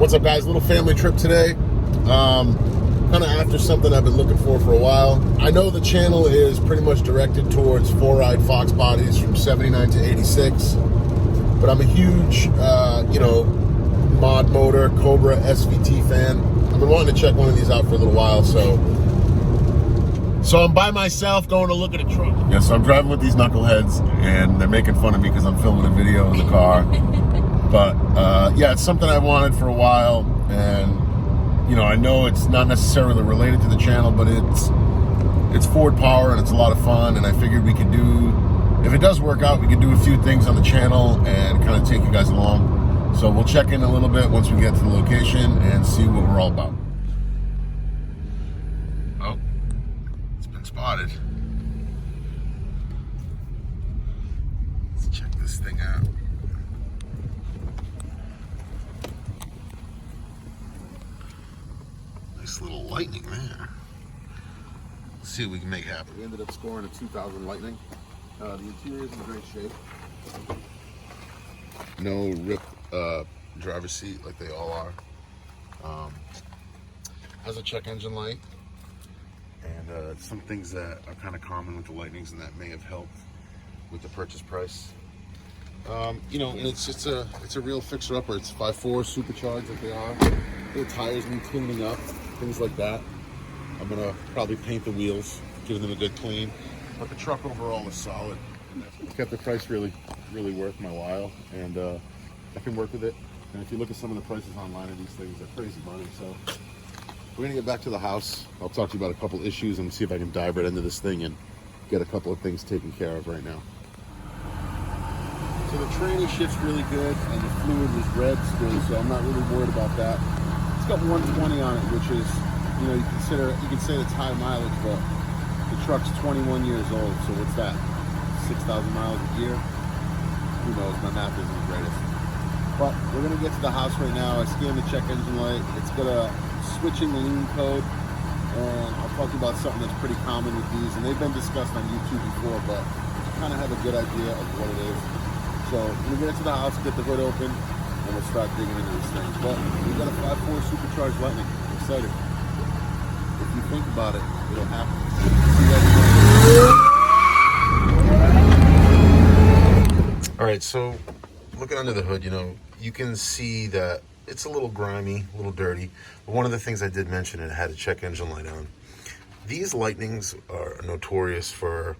What's up, guys? Little family trip today. Kind of after something I've been looking for a while. I know the channel is pretty much directed towards 4-ride Fox bodies from 79 to 86, but I'm a huge, mod motor Cobra SVT fan. I've been wanting to check one of these out for a little while, so I'm by myself going to look at a truck. Yeah, so I'm driving with these knuckleheads, and they're making fun of me because I'm filming a video in the car. But yeah, it's something I wanted for a while, and I know it's not necessarily related to the channel, but it's Ford power and it's a lot of fun, and I figured we could do, if it does work out, we could do a few things on the channel and kind of take you guys along. So we'll check in a little bit once we get to the location and see what we're all about. Oh, it's been spotted. Let's check this thing out. Nice little Lightning there. Let's see what we can make happen. We ended up scoring a 2000 Lightning. The interior is in great shape. No rip driver's seat like they all are. Has a check engine light, and some things that are kind of common with the Lightnings and that may have helped with the purchase price. And it's a real fixer-upper. It's 5.4 supercharged like they are. The tires need cleaning up, things like that. I'm gonna probably paint the wheels, give them a good clean, but the truck overall is solid. It's kept the price really worth my while, and I can work with it. And if you look at some of the prices online of these things, they're crazy money. So we're gonna get back to the house. I'll talk to you about a couple issues and see if I can dive right into this thing and get a couple of things taken care of right now. So the tranny shift's really good, and the fluid was red still, so I'm not really worried about that. It's got 120 on it, which is, you can say it's high mileage, but the truck's 21 years old, so what's that? 6,000 miles a year? Who knows? My math isn't the greatest. But we're gonna get to the house right now. I scanned the check engine light. It's got a switching lean code, and I'll talk to you about something that's pretty common with these, and they've been discussed on YouTube before, but you kind of have a good idea of what it is. So we're gonna get to the house, get the hood open, and we'll start digging into this thing. But we got a 5.4 supercharged Lightning. I'm excited. If you think about it, it'll happen. All right, so looking under the hood, you can see that it's a little grimy, a little dirty. But one of the things I did mention, it had a check engine light on. These Lightnings are notorious for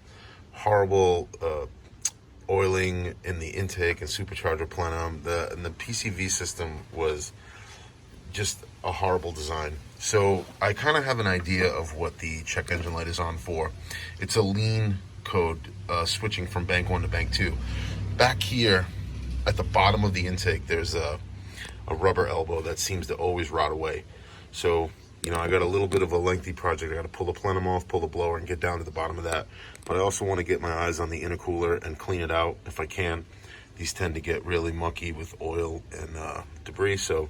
horrible oiling in the intake and supercharger plenum. And the PCV system was just a horrible design. So I kind of have an idea of what the check engine light is on for. It's a lean code, switching from bank 1 to bank 2. Back here at the bottom of the intake, there's a rubber elbow that seems to always rot away. So I got a little bit of a lengthy project. I got to pull the plenum off, pull the blower, and get down to the bottom of that. But I also want to get my eyes on the intercooler and clean it out if I can. These tend to get really mucky with oil and debris, so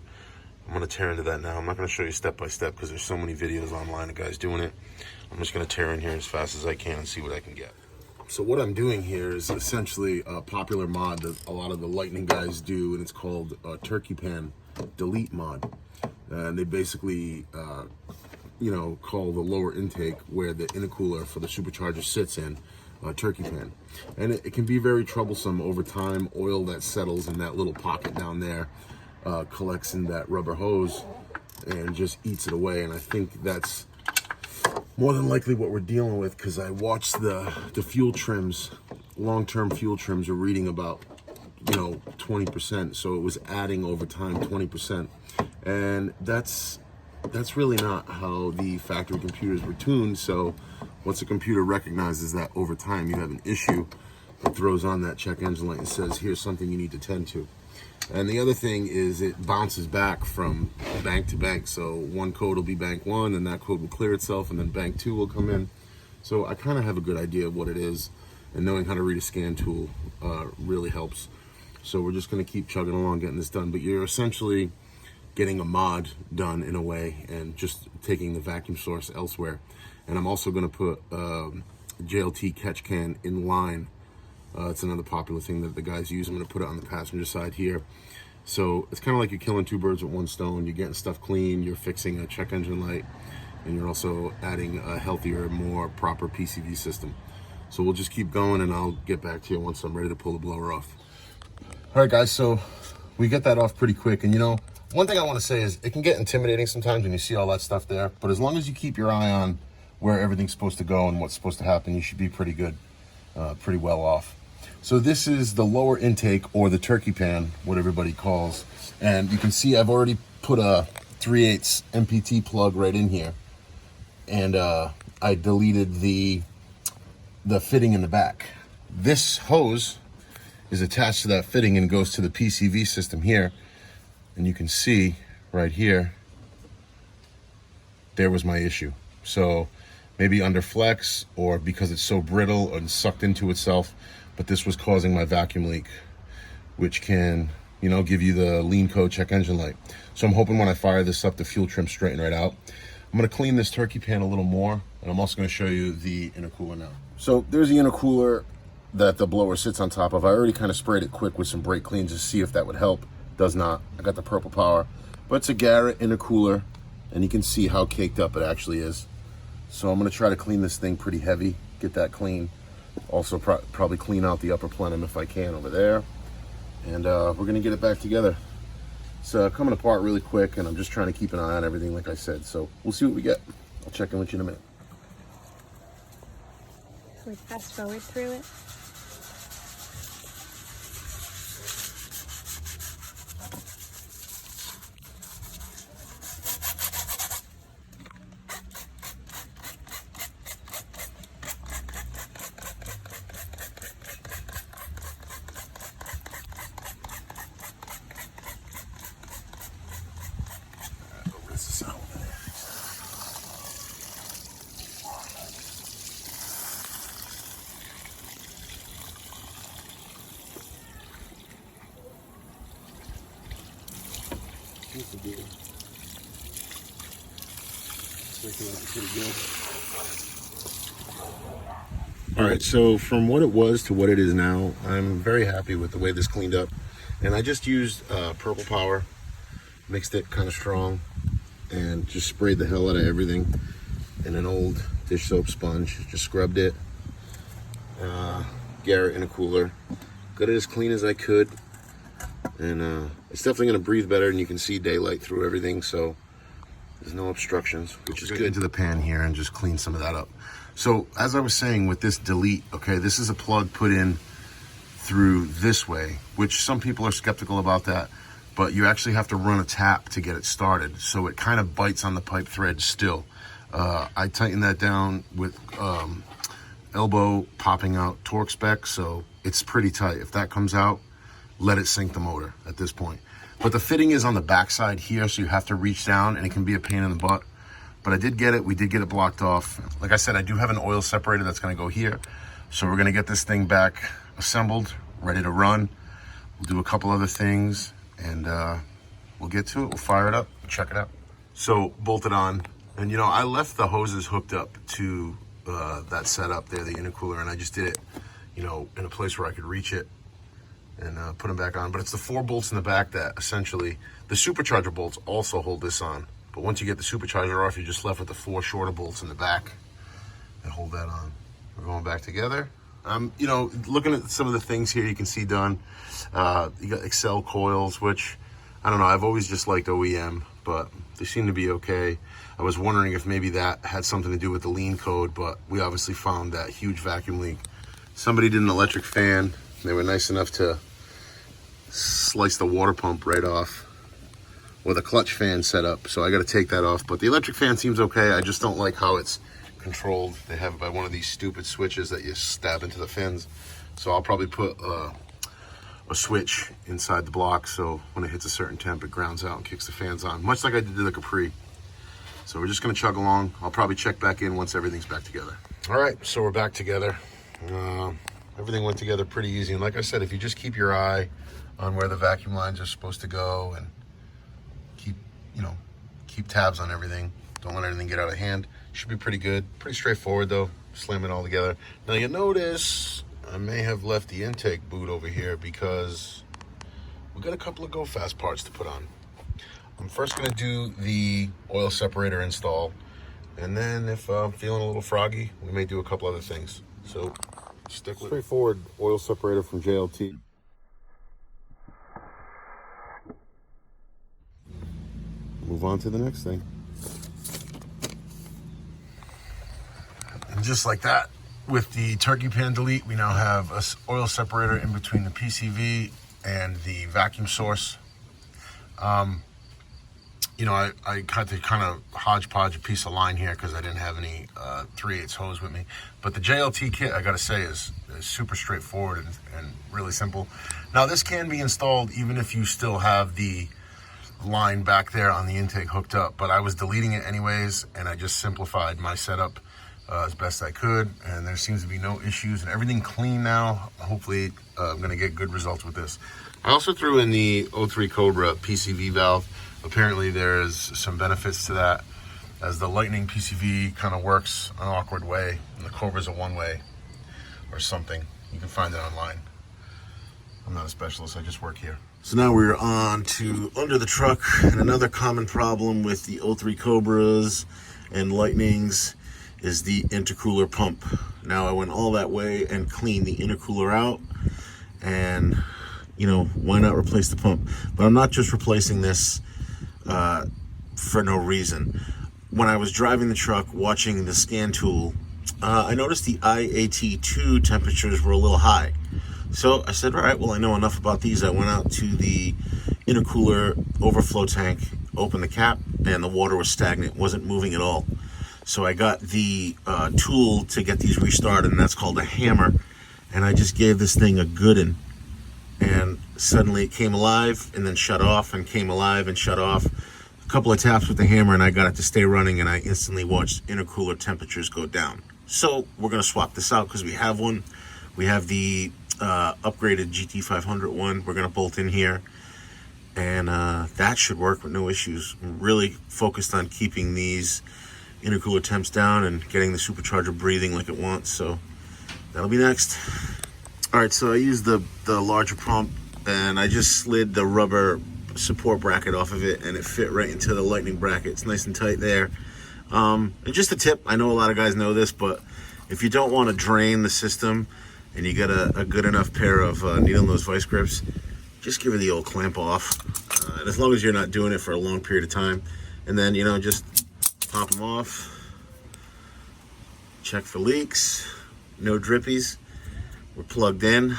I'm going to tear into that now. I'm not going to show you step by step because there's so many videos online of guys doing it. I'm just going to tear in here as fast as I can and see what I can get. So what I'm doing here is essentially a popular mod that a lot of the Lightning guys do, and it's called Turkey Pan Delete mod. And they basically, call the lower intake where the intercooler for the supercharger sits in turkey pan. And it can be very troublesome over time. Oil that settles in that little pocket down there collects in that rubber hose and just eats it away. And I think that's more than likely what we're dealing with, because I watched the fuel trims, long-term fuel trims are reading about 20%, so it was adding over time 20%, and that's really not how the factory computers were tuned. So once a computer recognizes that over time you have an issue, it throws on that check engine light and says, here's something you need to tend to. And the other thing is it bounces back from bank to bank. So one code will be bank 1, and that code will clear itself, and then bank 2 will come in. So I kind of have a good idea of what it is, and knowing how to read a scan tool really helps. So we're just going to keep chugging along getting this done. But you're essentially getting a mod done in a way and just taking the vacuum source elsewhere. And I'm also going to put JLT catch can in line. It's another popular thing that the guys use. I'm going to put it on the passenger side here. So it's kind of like you're killing two birds with one stone. You're getting stuff clean, you're fixing a check engine light, and you're also adding a healthier, more proper PCV system. So we'll just keep going, and I'll get back to you once I'm ready to pull the blower off. All right, guys, so we get that off pretty quick. And you know, one thing I want to say is it can get intimidating sometimes when you see all that stuff there, but as long as you keep your eye on where everything's supposed to go and what's supposed to happen, you should be pretty good, pretty well off. So this is the lower intake, or the turkey pan, what everybody calls. And you can see I've already put a 3/8 MPT plug right in here. And I deleted the fitting in the back. This hose is attached to that fitting and goes to the PCV system here. And you can see right here, there was my issue. So maybe under flex, or because it's so brittle and sucked into itself, but this was causing my vacuum leak, which can, you know, give you the lean code check engine light. So I'm hoping when I fire this up, the fuel trim straighten right out. I'm gonna clean this turkey pan a little more, and I'm also gonna show you the intercooler now. So there's the intercooler that the blower sits on top of. I already kind of sprayed it quick with some brake clean to see if that would help. Does not. I got the purple power, but it's a Garrett intercooler, and you can see how caked up it actually is. So I'm gonna try to clean this thing pretty heavy, get that clean. Also probably clean out the upper plenum if I can over there. And we're gonna get it back together. It's coming apart really quick, and I'm just trying to keep an eye on everything like I said. So we'll see what we get. I'll check in with you in a minute. We fast forward through it. All right, so from what it was to what it is now, I'm very happy with the way this cleaned up. And I just used purple power, mixed it kind of strong, and just sprayed the hell out of everything in an old dish soap sponge. Just scrubbed it. Garrett intercooler. Got it as clean as I could. And it's definitely gonna breathe better, and you can see daylight through everything, so there's no obstructions, which is good. Into the pan here and just clean some of that up. So as I was saying with this delete, okay, this is a plug put in through this way, which some people are skeptical about that, but you actually have to run a tap to get it started. So it kind of bites on the pipe thread still. I tightened that down with elbow popping out torque spec, so it's pretty tight. If that comes out, let it sink the motor at this point. But the fitting is on the back side here, so you have to reach down, and it can be a pain in the butt. But I did get it, we did get it blocked off. Like I said, I do have an oil separator that's gonna go here. So we're gonna get this thing back assembled, ready to run. We'll do a couple other things, and we'll get to it, we'll fire it up, check it out. So bolted on, and you know, I left the hoses hooked up to that setup there, the intercooler, and I just did it, you know, in a place where I could reach it and put them back on. But it's the 4 bolts in the back that essentially, the supercharger bolts also hold this on. But once you get the supercharger off, you're just left with the 4 shorter bolts in the back that hold that on. We're going back together. You know, looking at some of the things here you can see done. You got Excel coils, which, I don't know, I've always just liked OEM, but they seem to be okay. I was wondering if maybe that had something to do with the lean code, but we obviously found that huge vacuum leak. Somebody did an electric fan. They were nice enough to slice the water pump right off with a clutch fan setup, so I got to take that off. But the electric fan seems okay. I just don't like how it's controlled. They have it by one of these stupid switches that you stab into the fins. So I'll probably put a switch inside the block, so when it hits a certain temp, it grounds out and kicks the fans on, much like I did to the Capri. So we're just gonna chug along. I'll probably check back in once everything's back together. All right, so we're back together. Everything went together pretty easy. And like I said, if you just keep your eye on where the vacuum lines are supposed to go and keep tabs on everything, don't let anything get out of hand, should be pretty good. Pretty straightforward though, slam it all together. Now you notice I may have left the intake boot over here because we got a couple of go fast parts to put on. I'm first going to do the oil separator install, and then if I'm feeling a little froggy, we may do a couple other things. So stick with it. Straightforward oil separator from JLT. Move on to the next thing. And just like that, with the turkey pan delete, we now have an oil separator in between the PCV and the vacuum source. You know, I had to kind of hodgepodge a piece of line here because I didn't have any 3/8 hose with me. But the JLT kit, I gotta say, is super straightforward and really simple. Now, this can be installed even if you still have the line back there on the intake hooked up, but I was deleting it anyways, and I just simplified my setup as best I could, and there seems to be no issues and everything clean now. Hopefully I'm gonna get good results with this. I also threw in the 03 Cobra PCV valve. Apparently there's some benefits to that, as the Lightning PCV kind of works an awkward way and the Cobra's a one-way or something. You can find it online. I'm not a specialist, I just work here. So now we're on to under the truck, and another common problem with the 03 Cobras and Lightnings is the intercooler pump. Now I went all that way and cleaned the intercooler out, and you know, why not replace the pump? But I'm not just replacing this for no reason. When I was driving the truck watching the scan tool, I noticed the IAT2 temperatures were a little high. So I said, all right, well, I know enough about these. I went out to the intercooler overflow tank, opened the cap, and the water was stagnant, wasn't moving at all. So I got the tool to get these restarted, and that's called a hammer. And I just gave this thing a goodin', and suddenly it came alive and then shut off, and came alive and shut off. A couple of taps with the hammer and I got it to stay running, and I instantly watched intercooler temperatures go down. So we're gonna swap this out because we have one. We have the upgraded GT500 one. We're gonna bolt in here, and that should work with no issues. I'm really focused on keeping these intercooler temps down and getting the supercharger breathing like it wants, so that'll be next. All right, so I used the larger pump, and I just slid the rubber support bracket off of it, and it fit right into the Lightning bracket. It's nice and tight there. And just a tip, I know a lot of guys know this, but if you don't want to drain the system and you got a good enough pair of needle nose vice grips, just give it the old clamp off. And as long as you're not doing it for a long period of time, and then, you know, just pop them off, check for leaks, no drippies. We're plugged in.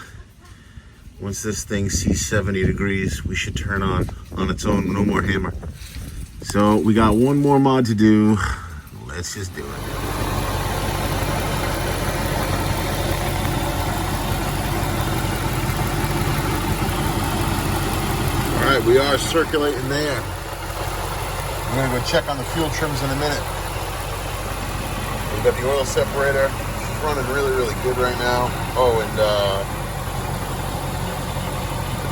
Once this thing sees 70 degrees, we should turn on its own, no more hammer. So we got one more mod to do. Let's just do it. All right, we are circulating there. I'm gonna go check on the fuel trims in a minute. We've got the oil separator. It's running really, really good right now. Oh, and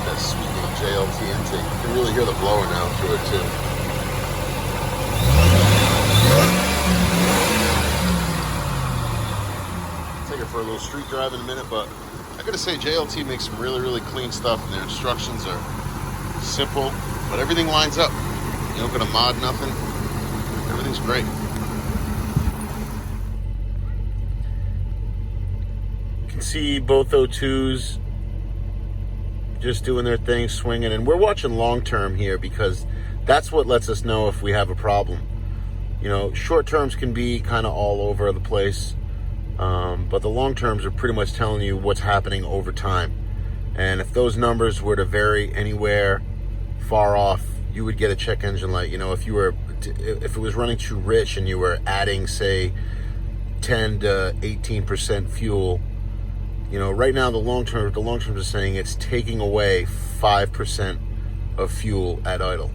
that sweet little JLT intake. You can really hear the blower now through it too. Take it for a little street drive in a minute, but I gotta say JLT makes some really, really clean stuff, and their instructions are simple, but everything lines up. You don't gotta mod nothing. Everything's great. You can see both O2s just doing their thing, swinging, and we're watching long term here because that's what lets us know if we have a problem. You know, short terms can be kind of all over the place, but the long terms are pretty much telling you what's happening over time. And if those numbers were to vary anywhere far off, you would get a check engine light. You know, if it was running too rich and you were adding, say, 10 to 18% fuel, you know, right now the long terms are saying it's taking away 5% of fuel at idle,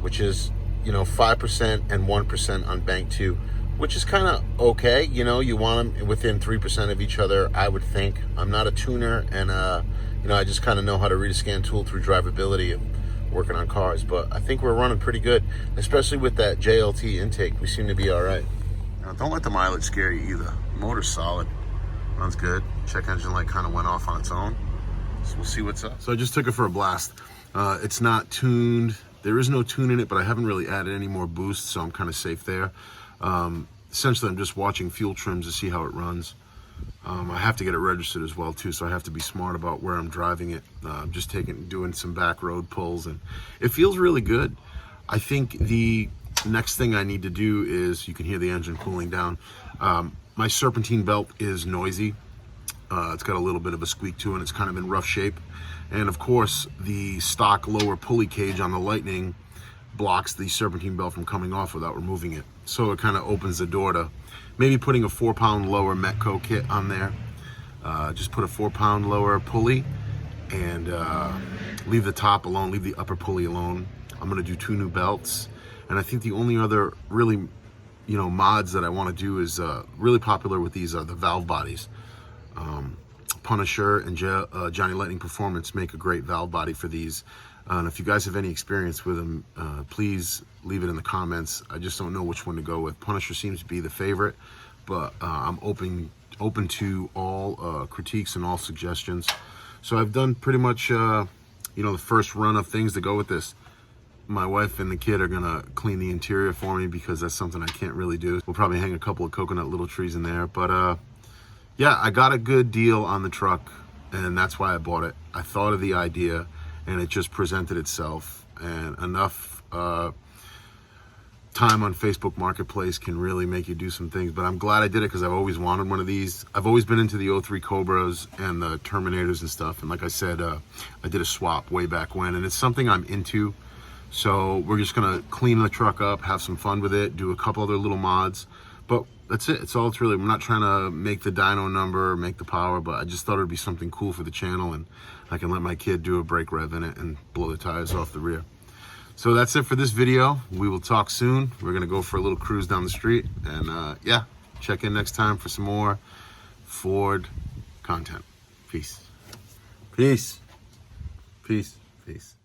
which is, you know, 5% and 1% on bank 2, which is kind of okay. You know, you want them within 3% of each other, I would think. I'm not a tuner, and you know, I just kind of know how to read a scan tool through drivability and working on cars, but I think we're running pretty good, especially with that JLT intake. We seem to be all right. Now, don't let the mileage scare you either. The motor's solid, runs good. Check engine light kind of went off on its own. So we'll see what's up. So I just took it for a blast. It's not tuned. There is no tune in it, but I haven't really added any more boost, so I'm kind of safe there. Essentially, I'm just watching fuel trims to see how it runs. I have to get it registered as well too, so I have to be smart about where I'm driving it. I'm just doing some back road pulls, and it feels really good. I think the next thing I need to do is, you can hear the engine cooling down. My serpentine belt is noisy. It's got a little bit of a squeak to it, and it's kind of in rough shape. And of course, the stock lower pulley cage on the Lightning blocks the serpentine belt from coming off without removing it. So it kind of opens the door to maybe putting a 4-pound lower Metco kit on there. Just put a 4-pound lower pulley and leave the top alone, leave the upper pulley alone. I'm gonna do 2 new belts. And I think the only other really, mods that I wanna do is really popular with these are the valve bodies. Punisher and Johnny Lightning Performance make a great valve body for these. And if you guys have any experience with them, please leave it in the comments. I just don't know which one to go with. Punisher seems to be the favorite, but I'm open to all critiques and all suggestions. So I've done pretty much, the first run of things to go with this. My wife and the kid are gonna clean the interior for me because that's something I can't really do. We'll probably hang a couple of coconut little trees in there, but yeah, I got a good deal on the truck, and that's why I bought it. I thought of the idea, and it just presented itself, and enough time on Facebook Marketplace can really make you do some things. But I'm glad I did it because I've always wanted one of these. I've always been into the 03 Cobras and the Terminators and stuff, and like I said, I did a swap way back when, and it's something I'm into. So we're just gonna clean the truck up, have some fun with it, do a couple other little mods, but that's it. It's all it's really. I'm not trying to make the dyno number, make the power, but I just thought it'd be something cool for the channel, and I can let my kid do a brake rev in it and blow the tires off the rear. So that's it for this video. We will talk soon. We're gonna go for a little cruise down the street, and yeah, check in next time for some more Ford content. Peace. Peace. Peace. Peace.